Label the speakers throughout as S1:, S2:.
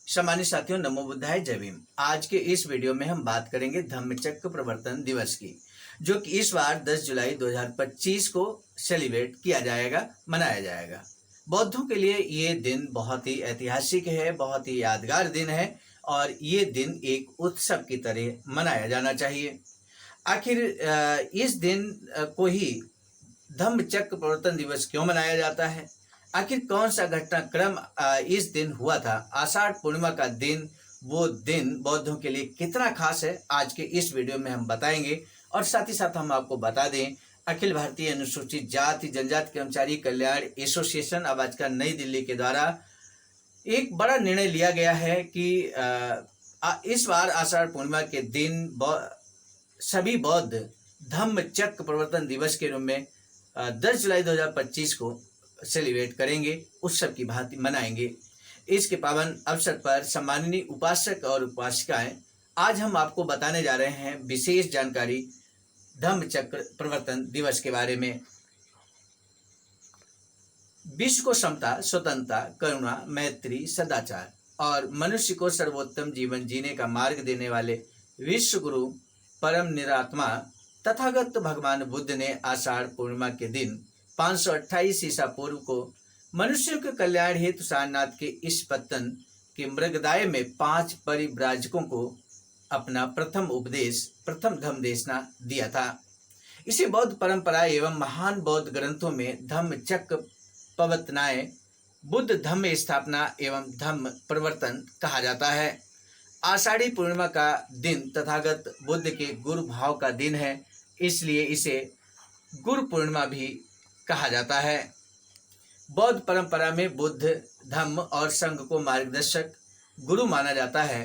S1: सम्मानित साथियों, नमो बुद्धाय, जय भीम। आज के इस वीडियो में हम बात करेंगे धम्मचक्र प्रवर्तन दिवस की, जो कि इस बार 10 जुलाई 2025 को सेलिब्रेट किया जाएगा, मनाया जाएगा। बौद्धों के लिए ये दिन बहुत ही ऐतिहासिक है, बहुत ही यादगार दिन है और ये दिन एक उत्सव की तरह मनाया जाना चाहिए। आखिर इस दिन को ही धम्मचक्र प्रवर्तन दिवस क्यों मनाया जाता है? आखिर कौन सा घटनाक्रम इस दिन हुआ था? आषाढ़ पूर्णिमा का दिन, वो दिन बौद्धों के लिए कितना खास है, आज के इस वीडियो में हम बताएंगे। और साथ ही साथ हम आपको बता दें, अखिल भारतीय अनुसूचित जाति जनजाति कर्मचारी कल्याण एसोसिएशन अब आज का नई दिल्ली के द्वारा एक बड़ा निर्णय लिया गया है कि इस बार आषाढ़ पूर्णिमा के दिन सभी बौद्ध धम्मचक्र प्रवर्तन दिवस के रूप में 10 जुलाई 2025 को सेलिब्रेट करेंगे, उत्सव की भांति मनाएंगे। इसके पावन अवसर पर सम्माननीय उपासक और उपासिकाएं, आज हम आपको बताने जा रहे हैं विशेष जानकारी धम्मचक्र प्रवर्तन दिवस के बारे में। विश्व को समता, स्वतंत्रता, करुणा, मैत्री, सदाचार और मनुष्य को सर्वोत्तम जीवन जीने का मार्ग देने वाले विश्व गुरु परम निरात्मा तथागत भगवान बुद्ध ने आषाढ़ पूर्णिमा के दिन 528 ईसा पूर्व को मनुष्यों के कल्याण हेतु सारनाथ के इस पत्तन के मृगदाय में 5 परिव्राजकों को अपना प्रथम उपदेश, प्रथम धम्म देशना दिया था। इसे बौद्ध परंपरा एवं महान बौद्ध ग्रंथों में धम्मचक्र प्रवर्तनाय, बुद्ध धम्म स्थापना एवं धम्म प्रवर्तन कहा जाता है। आषाढ़ी पूर्णिमा का दिन तथागत बुद्ध के गुरु भाव का दिन है, इसलिए इसे गुरु पूर्णिमा भी कहा जाता है। बौद्ध परंपरा में बुद्ध धम्म और संघ को मार्गदर्शक गुरु माना जाता है।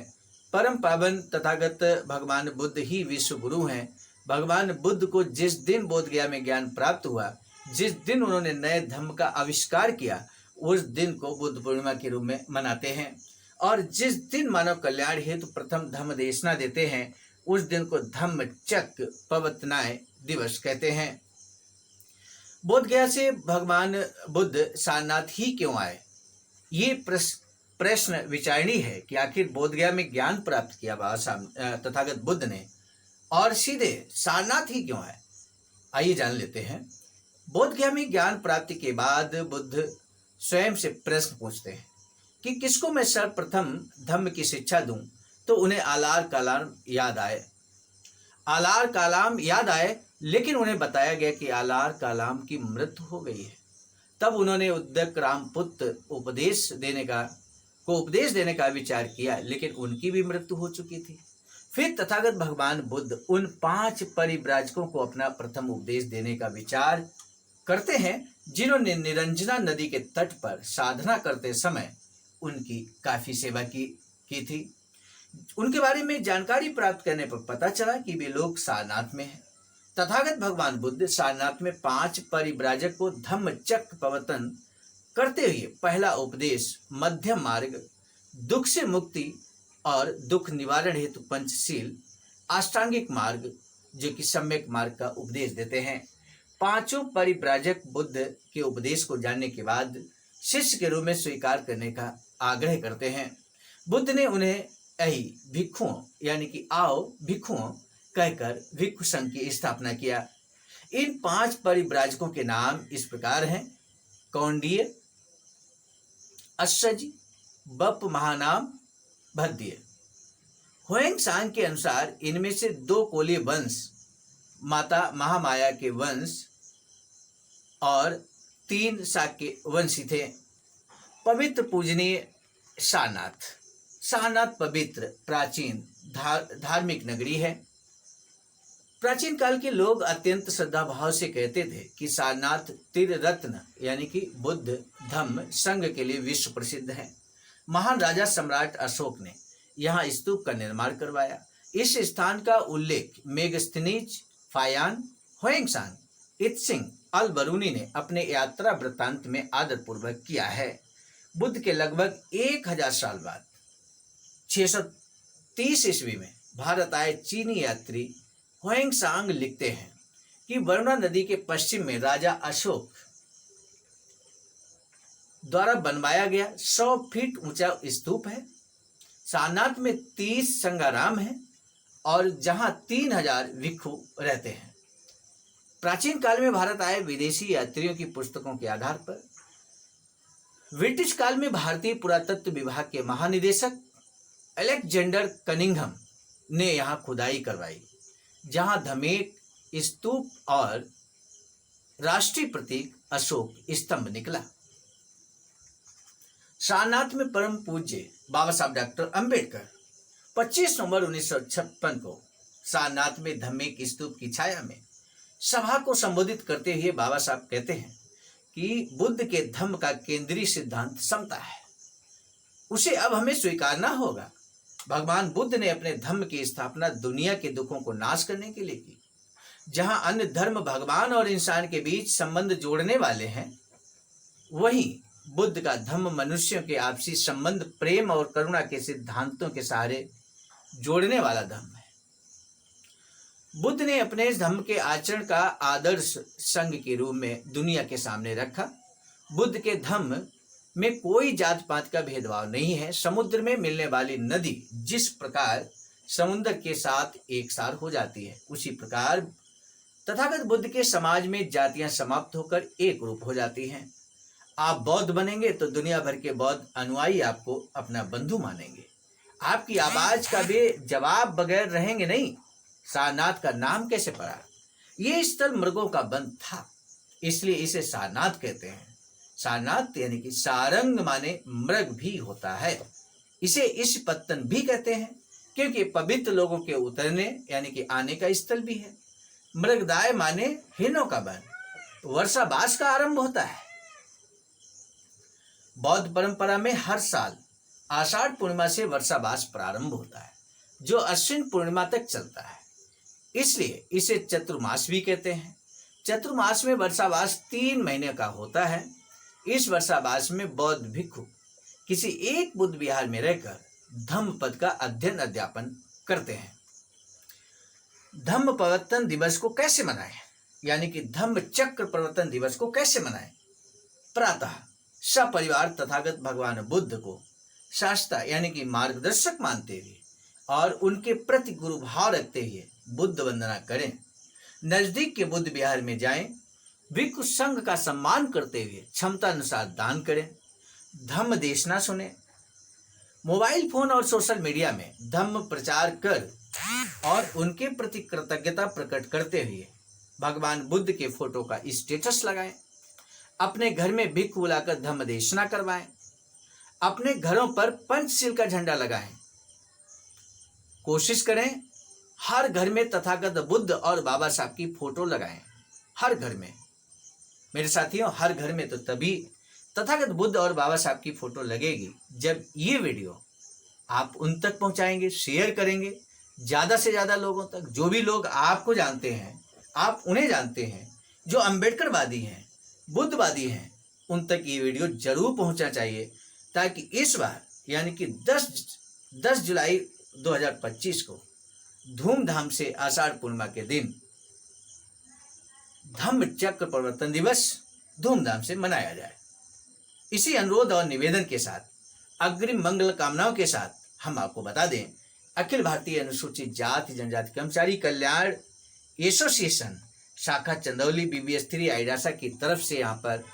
S1: परम पावन तथागत भगवान बुद्ध ही विश्व गुरु हैं। भगवान बुद्ध को जिस दिन बोध गया में ज्ञान प्राप्त हुआ, जिस दिन उन्होंने नए धम्म का आविष्कार किया, उस दिन को बुद्ध पूर्णिमा के रूप में मनाते हैं। और जिस दिन मानव कल्याण हेतु प्रथम धम्म देशना देते हैं, उस दिन को धम्मचक्र प्रवर्तनाय दिवस कहते हैं। बोध गया से भगवान बुद्ध सारनाथ ही क्यों आए? ये प्रश्न विचारणीय है कि आखिर बोध गया में ज्ञान प्राप्त किया तथागत बुद्ध ने और सीधे सारनाथ ही क्यों आए? आइए जान लेते हैं। बोध गया में ज्ञान प्राप्ति के बाद बुद्ध स्वयं से प्रश्न पूछते हैं कि किसको मैं सर्वप्रथम धम्म की शिक्षा दूं, तो उन्हें आलार कालाम याद आए। आलार कालाम याद आए, लेकिन उन्हें बताया गया कि आलार कालाम की मृत्यु हो गई है। तब उन्होंने उद्दक रामपुत्र उपदेश देने का विचार किया, लेकिन उनकी भी मृत्यु हो चुकी थी। फिर तथागत भगवान बुद्ध उन 5 परिव्राजकों को अपना प्रथम उपदेश देने का विचार करते हैं, जिन्होंने निरंजना नदी के तट पर साधना करते समय उनकी काफी सेवा की थी। उनके बारे में जानकारी प्राप्त करने पर पता चला कि वे लोग सारनाथ में हैं। तथागत भगवान बुद्ध सारनाथ में 5 परिव्राजक को धम्मचक्र प्रवर्तन करते हुए पहला उपदेश, मध्यम मार्ग, दुख से मुक्ति और दुख निवारण हेतु पंचशील, अष्टांगिक मार्ग जो कि सम्यक मार्ग का उपदेश देते हैं। 5 परिव्राजक बुद्ध के उपदेश को जानने के बाद शिष्य के रूप में स्वीकार करने का आग्रह करते हैं। बुद्ध ने उन्हें अहि भिक्षुओं यानी कि आओ भिक्षुओं कहकर भिक्षु संघ की स्थापना किया। इन 5 परिव्राजकों के नाम इस प्रकार हैं: कौंडिय, अश्वजी, बप महानाम, भद्य। हुएंगसांग के अनुसार इनमें से 2 कोलीय वंश माता महामाया के वंश और 3 शाक्य वंशी थे। पवित्र पूजनीय सारनाथ पवित्र प्राचीन धार्मिक नगरी है। प्राचीन काल के लोग अत्यंत श्रद्धा भाव से कहते थे कि सारनाथ त्रिरत्न यानी कि बुद्ध धम्म संघ के लिए विश्व प्रसिद्ध है। महान राजा सम्राट अशोक ने यहाँ स्तूप का निर्माण करवाया। इस स्थान का उल्लेख मेगस्थनीज, फायान, हुएंगसांग, इत्सिंग अल बरूनी ने अपने यात्रा वृत्तांत में आदरपूर्वक किया है। बुद्ध के लगभग 1000 साल बाद 630 ईस्वी में भारत आए चीनी यात्री हुएंगसांग लिखते हैं कि वरुणा नदी के पश्चिम में राजा अशोक द्वारा बनवाया गया 100 फीट ऊंचा स्तूप है। सारनाथ में 30 संगाराम हैं और जहां 3000 भिक्षु रहते हैं। प्राचीन काल में भारत आए विदेशी यात्रियों की पुस्तकों के आधार पर ब्रिटिश काल में भारतीय पुरातत्व विभाग के महानिदेशक अलेक्जेंडर कनिंघम ने यहाँ खुदाई करवाई, जहां धमेक स्तूप और राष्ट्रीय प्रतीक अशोक स्तंभ निकला। सारनाथ में परम पूज्य बाबा साहब डॉक्टर अंबेडकर 25 नवंबर 1956 को सारनाथ में धम्मेक स्तूप की छाया में सभा को संबोधित करते हुए बाबा साहब कहते हैं कि बुद्ध के धम्म का केंद्रीय सिद्धांत समता है, उसे अब हमें स्वीकारना होगा। भगवान बुद्ध ने अपने धम्म की स्थापना दुनिया के दुखों को नाश करने के लिए की। जहां अन्य धर्म भगवान और इंसान के बीच संबंध जोड़ने वाले हैं, वहीं बुद्ध का धम्म मनुष्यों के आपसी संबंध प्रेम और करुणा के सिद्धांतों के सहारे जोड़ने वाला धम्म है। बुद्ध ने अपने इस धम्म के आचरण का आदर्श संघ के रूप में दुनिया के सामने रखा। बुद्ध के धम्म में कोई जात पात का भेदभाव नहीं है। समुद्र में मिलने वाली नदी जिस प्रकार समुद्र के साथ एक सार हो जाती है, उसी प्रकार तथागत बुद्ध के समाज में जातियां समाप्त होकर एक रूप हो जाती हैं। आप बौद्ध बनेंगे तो दुनिया भर के बौद्ध अनुयायी आपको अपना बंधु मानेंगे। आपकी आवाज का भी जवाब बगैर रहेंगे नहीं। सारनाथ का नाम कैसे पड़ा? ये स्थल मृगों का वन था, इसलिए इसे सारनाथ कहते हैं। सारनाथ यानी कि सारंग माने मृग भी होता है। इसे इस पत्तन भी कहते हैं क्योंकि पवित्र लोगों के उतरने यानी कि आने का स्थल भी है। मृगदाय माने हिरणों का वन। वर्षावास का आरंभ होता है। बौद्ध परंपरा में हर साल आषाढ़ पूर्णिमा से वर्षावास प्रारंभ होता है, जो अश्विन पूर्णिमा तक चलता है। इसलिए इसे चतुर्मास भी कहते हैं। चतुर्मास में वर्षावास 3 महीने का होता है। इस वर्षावास में बौद्ध भिक्षु किसी एक बुद्ध विहार में रहकर धम्म पद का अध्ययन अध्यापन करते हैं। धम्म प्रवर्तन दिवस को कैसे मनाएं, यानी कि धम्म चक्र प्रवर्तन दिवस को कैसे मनाएं? प्रातः सपरिवार तथागत भगवान बुद्ध को शास्त्र यानी कि मार्गदर्शक मानते हुए और उनके प्रति गुरु भाव रखते हुए बुद्ध वंदना करें। नजदीक के बुद्ध विहार में जाएं। भिक्षु संघ का सम्मान करते हुए क्षमता अनुसार दान करें। धम्म देशना सुने। मोबाइल फोन और सोशल मीडिया में धम्म प्रचार कर और उनके प्रति कृतज्ञता प्रकट करते हुए भगवान बुद्ध के फोटो का स्टेटस लगाएं। अपने घर में भिक्षु बुलाकर धम्म देशना करवाएं। अपने घरों पर पंचशील का झंडा लगाएं। कोशिश करें हर घर में तथागत बुद्ध और बाबा साहब की फोटो लगाएं। हर घर में मेरे साथियों, हर घर में तो तभी तथागत बुद्ध और बाबा साहब की फोटो लगेगी जब ये वीडियो आप उन तक पहुंचाएंगे, शेयर करेंगे ज्यादा से ज्यादा लोगों तक। जो भी लोग आपको जानते हैं, आप उन्हें जानते हैं, जो अम्बेडकरवादी हैं, बुद्धवादी हैं, उन तक ये वीडियो जरूर पहुंचना चाहिए, ताकि इस बार यानी कि 10 जुलाई 2025 को धूमधाम से आषाढ़ पूर्णिमा के दिन धम्म चक्र प्रवर्तन दिवस धूमधाम से मनाया जाए। इसी अनुरोध और निवेदन के साथ, अग्रिम मंगल कामनाओं के साथ हम आपको बता दें, अखिल भारतीय अनुसूचित जाति जनजाति कर्मचारी कल्याण एसोसिएशन शाखा चंदौली BBS3 आईडासा की तरफ से यहाँ पर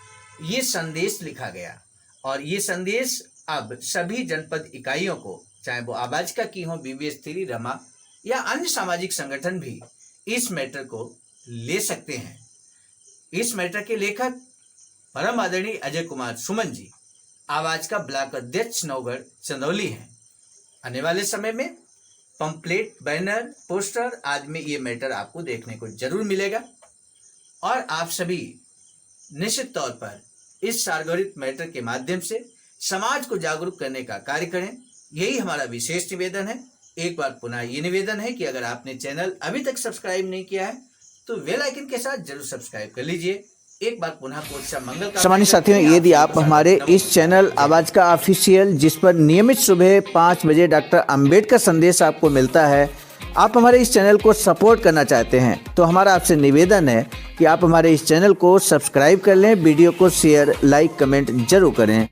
S1: ये संदेश लिखा गया और ये संदेश अब सभी जनपद इकाइयों को, चाहे वो आबाजिका की हो, BBS3, रमा या अन्य सामाजिक संगठन भी इस मैटर को ले सकते हैं। इस मैटर के लेखक परम आदरणीय अजय कुमार सुमन जी, आवाज का ब्लॉक अध्यक्ष नौगढ़ चंदौली हैं। आने वाले समय में पंपलेट, बैनर, पोस्टर आदि में ये मैटर आपको देखने को जरूर मिलेगा और आप सभी निश्चित तौर पर इस सार्वजनिक मैटर के माध्यम से समाज को जागरूक करने का कार्य करें। यही हमारा विशेष निवेदन है। एक बार पुनः ये निवेदन है कि अगर आपने चैनल अभी तक सब्सक्राइब नहीं किया है तो बेल आइकन के साथ जरूर सब्सक्राइब कर लीजिए। एक बार पुनः मंगल का
S2: सम्मानित साथियों, यदि आप हमारे इस चैनल आवाज का ऑफिशियल, जिस पर नियमित सुबह 5 बजे डॉक्टर अंबेडकर संदेश आपको मिलता है, आप हमारे इस चैनल को सपोर्ट करना चाहते हैं तो हमारा आपसे निवेदन है कि आप हमारे इस चैनल को सब्सक्राइब कर लें, वीडियो को शेयर, लाइक, कमेंट जरूर करें।